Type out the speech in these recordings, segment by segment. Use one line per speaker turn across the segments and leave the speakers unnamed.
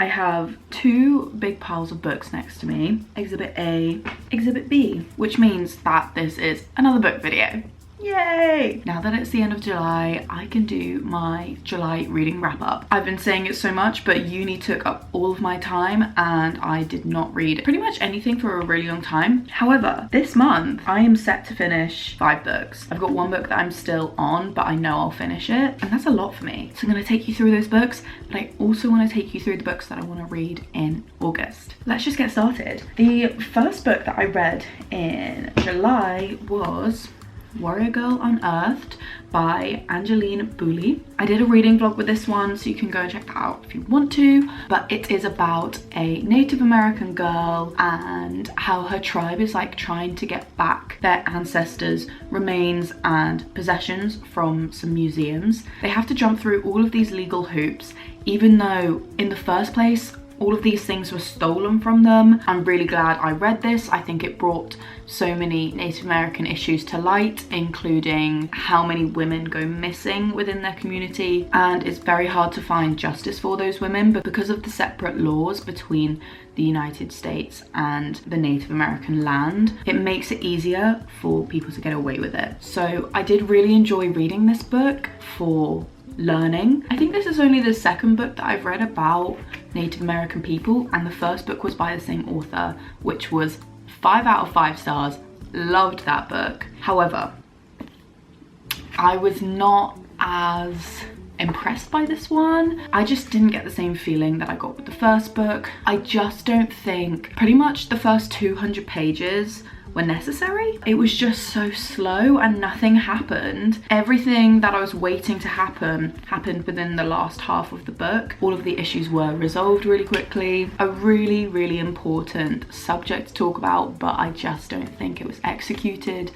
I have two big piles of books next to me, Exhibit A, Exhibit B, which means that this is another book video. Yay! Now that it's the end of July, I can do my July reading wrap up. I've been saying it so much, but uni took up all of my time and I did not read pretty much anything for a really long time. However, this month I am set to finish 5 books. I've got one book that I'm still on, but I know I'll finish it, and that's a lot for me. So I'm gonna take you through those books, but I also wanna take you through the books that I wanna read in August. Let's just get started. The first book that I read in July was Warrior Girl Unearthed by Angeline Booley. I did a reading vlog with this one, so you can go and check that out if you want to, but it is about a Native American girl and how her tribe is like trying to get back their ancestors' remains and possessions from some museums. They have to jump through all of these legal hoops, even though in the first place all of these things were stolen from them. I'm really glad I read this. I think it brought so many Native American issues to light, including how many women go missing within their community, and it's very hard to find justice for those women, but because of the separate laws between the United States and the Native American land, it makes it easier for people to get away with it. So I did really enjoy reading this book for learning. I think this is only the second book that I've read about Native American people, and the first book was by the same author, which was 5 out of 5 stars. Loved that book. However, I was not as impressed by this one. I just didn't get the same feeling that I got with the first book. I just don't think pretty much the first 200 pages were necessary. It was just so slow and nothing happened. Everything that I was waiting to happen happened within the last half of the book. All of the issues were resolved really quickly. A really, really important subject to talk about, but I just don't think it was executed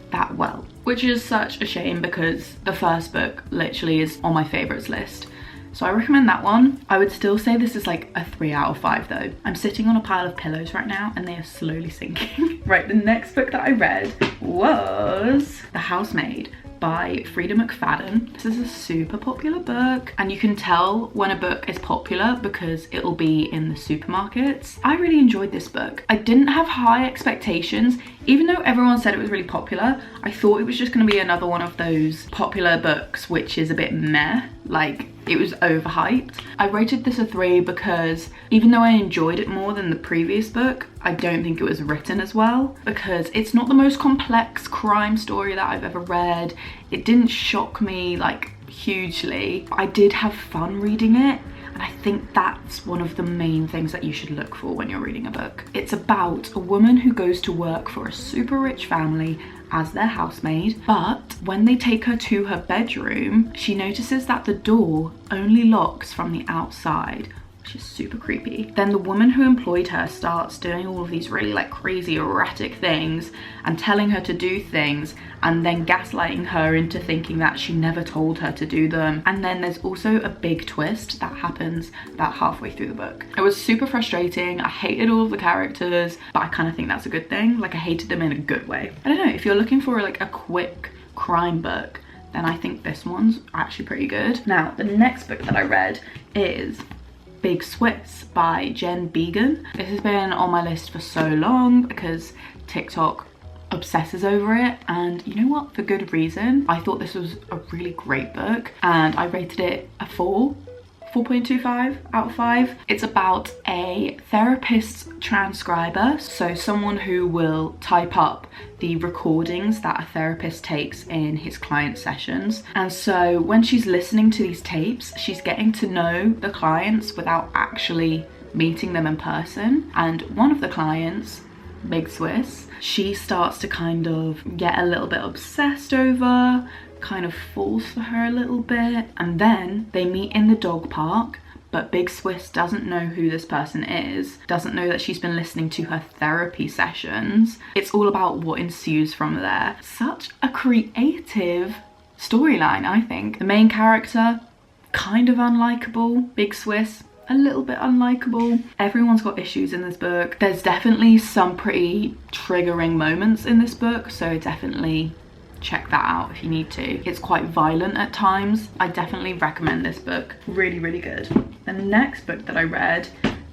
that well, which is such a shame because the first book literally is on my favorites list. So I recommend that one. I would still say this is like a 3 out of 5 though. I'm sitting on a pile of pillows right now and they are slowly sinking. Right, the next book that I read was The Housemaid by Frida McFadden. This is a super popular book, and you can tell when a book is popular because it'll be in the supermarkets. I really enjoyed this book. I didn't have high expectations. Even though everyone said it was really popular, I thought it was just gonna be another one of those popular books which is a bit meh, like it was overhyped. I rated this a 3 because even though I enjoyed it more than the previous book, I don't think it was written as well, because it's not the most complex crime story that I've ever read. It didn't shock me like hugely. I did have fun reading it, and I think that's one of the main things that you should look for when you're reading a book. It's about a woman who goes to work for a super rich family as their housemaid, but when they take her to her bedroom, she notices that the door only locks from the outside, which is super creepy. Then the woman who employed her starts doing all of these really like crazy erratic things and telling her to do things, and then gaslighting her into thinking that she never told her to do them. And then there's also a big twist that happens about halfway through the book. It was super frustrating. I hated all of the characters, but I kind of think that's a good thing. Like I hated them in a good way. I don't know, if you're looking for like a quick crime book, then I think this one's actually pretty good. Now, the next book that I read is Big Swiss by Jen Began. This has been on my list for so long because TikTok obsesses over it, and you know what, for good reason. I thought this was a really great book and I rated it a 4.25 out of 5. It's about a therapist transcriber, so someone who will type up the recordings that a therapist takes in his client sessions. And so when she's listening to these tapes, she's getting to know the clients without actually meeting them in person. And one of the clients, Big Swiss, she starts to kind of get a little bit obsessed over, kind of falls for her a little bit, and then they meet in the dog park, but Big Swiss doesn't know who this person is, doesn't know that she's been listening to her therapy sessions. It's all about what ensues from there. Such a creative storyline, I think. The main character, kind of unlikable. Big Swiss, a little bit unlikable. Everyone's got issues in this book. There's definitely some pretty triggering moments in this book, so definitely check that out if you need to. It's quite violent at times. I definitely recommend this book. Really, really good. The next book that I read,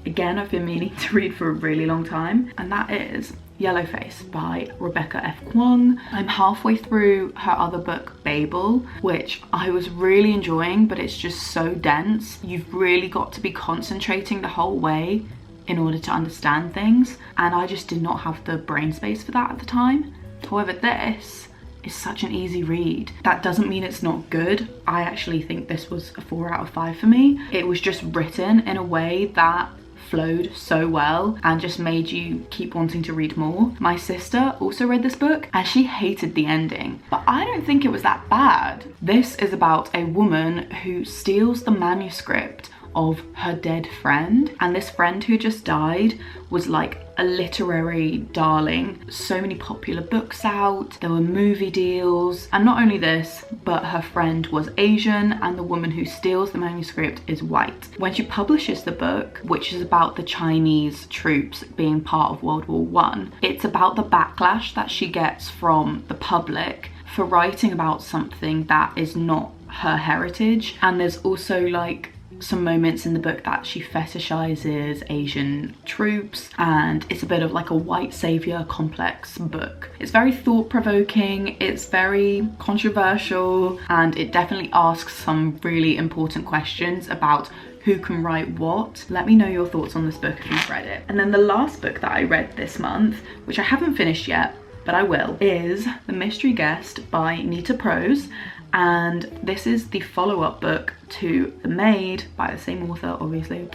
again, I've been meaning to read for a really long time, and that is Yellowface by Rebecca F. Kuang. I'm halfway through her other book, Babel, which I was really enjoying, but it's just so dense. You've really got to be concentrating the whole way in order to understand things, and I just did not have the brain space for that at the time. However, this is such an easy read. That doesn't mean it's not good. I actually think this was a 4 out of 5 for me. It was just written in a way that flowed so well and just made you keep wanting to read more. My sister also read this book and she hated the ending, but I don't think it was that bad. This is about a woman who steals the manuscript of her dead friend, and this friend who just died was like a literary darling. So many popular books out, there were movie deals, and not only this, but her friend was Asian and the woman who steals the manuscript is white. When she publishes the book, which is about the Chinese troops being part of World War I, it's about the backlash that she gets from the public for writing about something that is not her heritage. And there's also like some moments in the book that she fetishizes Asian troops, and it's a bit of like a white savior complex book. It's very thought-provoking, it's very controversial, and it definitely asks some really important questions about who can write what. Let me know your thoughts on this book if you've read it. And then the last book that I read this month, which I haven't finished yet, but I will, is The Mystery Guest by Nita Prose. And this is the follow-up book to The Maid by the same author, obviously.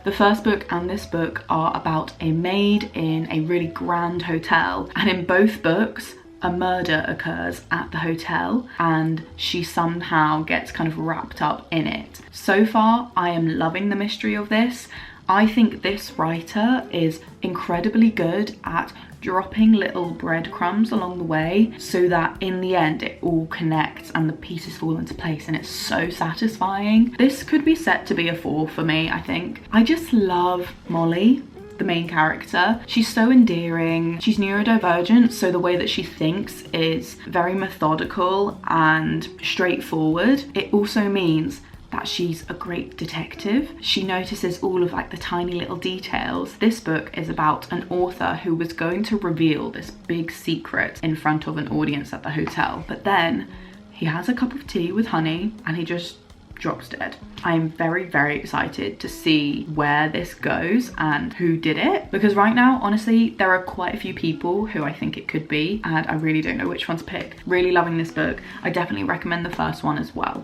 The first book and this book are about a maid in a really grand hotel, and in both books a murder occurs at the hotel and she somehow gets kind of wrapped up in it. So far I am loving the mystery of this. I think this writer is incredibly good at dropping little breadcrumbs along the way so that in the end it all connects and the pieces fall into place, and it's so satisfying. This could be set to be a 4 for me, I think. I just love Molly, the main character. She's so endearing. She's neurodivergent, so the way that she thinks is very methodical and straightforward. It also means that she's a great detective. She notices all of like the tiny little details. This book is about an author who was going to reveal this big secret in front of an audience at the hotel, but then he has a cup of tea with honey and he just drops dead. I'm very, very excited to see where this goes and who did it, because right now, honestly, there are quite a few people who I think it could be, and I really don't know which one to pick. Really loving this book. I definitely recommend the first one as well.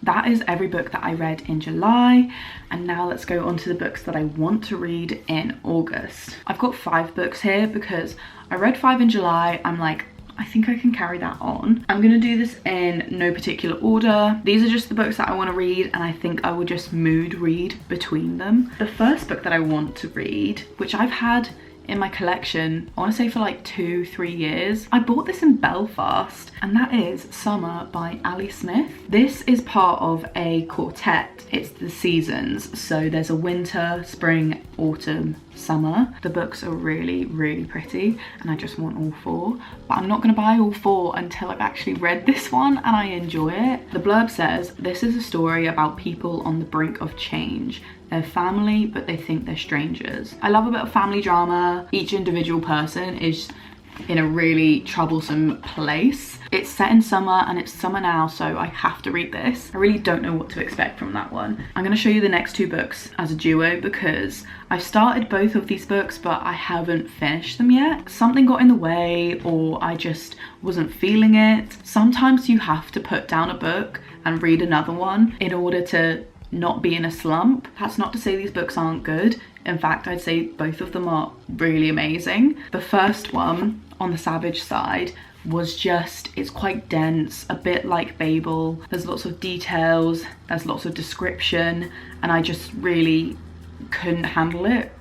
That is every book that I read in July, and now let's go on to the books that I want to read in August. I've got 5 books here because I read 5 in July. I'm like, I think I can carry that on. I'm gonna do this in no particular order. These are just the books that I want to read, and I think I would just mood read between them. The first book that I want to read, which I've had in my collection, I want to say for like 2-3 years. I bought this in Belfast, and that is Summer by Ali Smith. This is part of a quartet. It's the seasons, so there's a winter, spring, autumn, summer. The books are really, really pretty, and I just want all 4, but I'm not going to buy all 4 until I've actually read this one and I enjoy it. The blurb says, this is a story about people on the brink of change. They're family, but they think they're strangers. I love a bit of family drama. Each individual person is in a really troublesome place. It's set in summer and it's summer now, so I have to read this. I really don't know what to expect from that one. I'm going to show you the next 2 books as a duo because I've started both of these books but I haven't finished them yet. Something got in the way, or I just wasn't feeling it. Sometimes you have to put down a book and read another one in order to not be in a slump. That's not to say these books aren't good. In fact, I'd say both of them are really amazing. The first one, On the Savage Side, was just, it's quite dense, a bit like Babel. There's lots of details, there's lots of description, and I just really couldn't handle it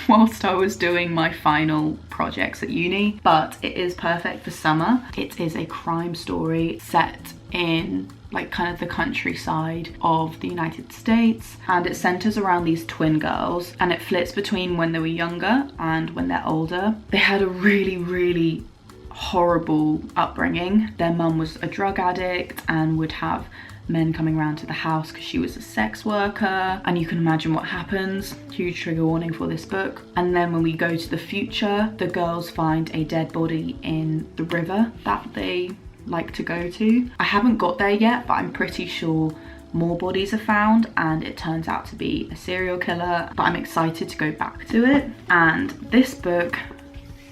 whilst I was doing my final projects at uni. But it is perfect for summer. It is a crime story set in like kind of the countryside of the United States, and it centers around these twin girls, and it flits between when they were younger and when they're older. They had a really, really horrible upbringing. Their mum was a drug addict and would have men coming around to the house because she was a sex worker, and you can imagine what happens. Huge trigger warning for this book. And then when we go to the future, the girls find a dead body in the river that they like to go to. I haven't got there yet, but I'm pretty sure more bodies are found and it turns out to be a serial killer, but I'm excited to go back to it. And this book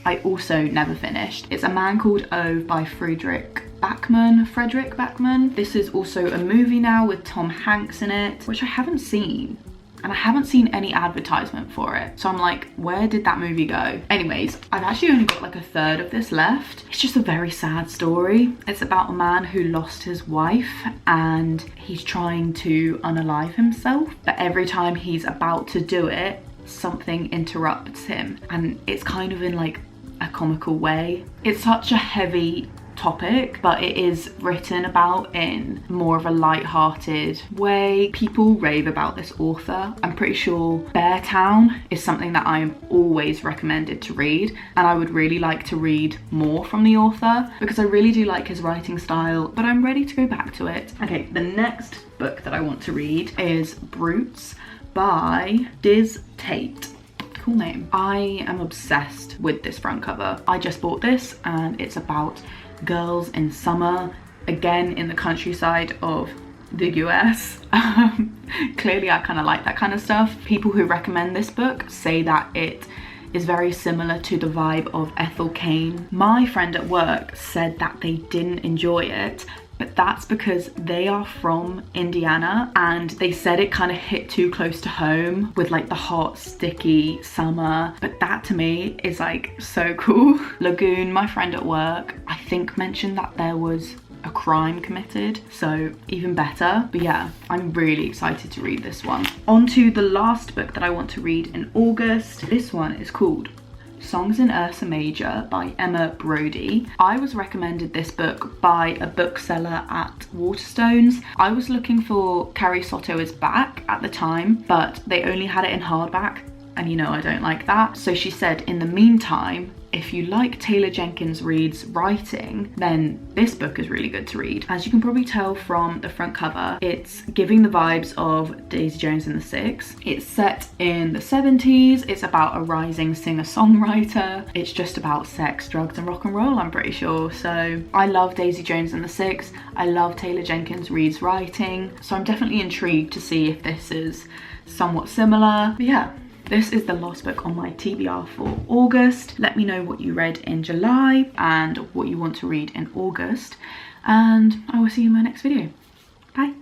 I also never finished. It's A Man Called Ove by Frederick Backman. This is also a movie now with Tom Hanks in it, which I haven't seen. And I haven't seen any advertisement for it. So I'm like, where did that movie go? Anyways, I've actually only got like a third of this left. It's just a very sad story. It's about a man who lost his wife and he's trying to unalive himself. But every time he's about to do it, something interrupts him. And it's kind of in like a comical way. It's such a heavy topic, but it is written about in more of a light-hearted way. People rave about this author. I'm pretty sure Beartown is something that I'm always recommended to read, and I would really like to read more from the author because I really do like his writing style, but I'm ready to go back to it. Okay, the next book that I want to read is Brutes by Diz Tate. Cool name. I am obsessed with this front cover. I just bought this and it's about girls in summer, again in the countryside of the US. Clearly I kind of like that kind of stuff. People who recommend this book say that it is very similar to the vibe of Ethel Cain. My friend at work said that they didn't enjoy it, but that's because they are from Indiana and they said it kind of hit too close to home with like the hot, sticky summer. But that to me is like so cool. Lagoon, my friend at work, I think mentioned that there was a crime committed, so even better. But yeah, I'm really excited to read this one. On to the last book that I want to read in August. This one is called Songs in Ursa Major by Emma Brodie. I was recommended this book by a bookseller at Waterstones. I was looking for Carrie Soto Is Back at the time, but they only had it in hardback, and you know I don't like that. So she said, in the meantime, if you like Taylor Jenkins Reid's writing, then this book is really good to read. As you can probably tell from the front cover, it's giving the vibes of Daisy Jones and the Six. It's set in the 70s. It's about a rising singer-songwriter. It's just about sex, drugs, and rock and roll, I'm pretty sure. So I love Daisy Jones and the Six. I love Taylor Jenkins Reid's writing. So I'm definitely intrigued to see if this is somewhat similar. But yeah, this is the last book on my TBR for August. Let me know what you read in July and what you want to read in August, and I will see you in my next video. Bye.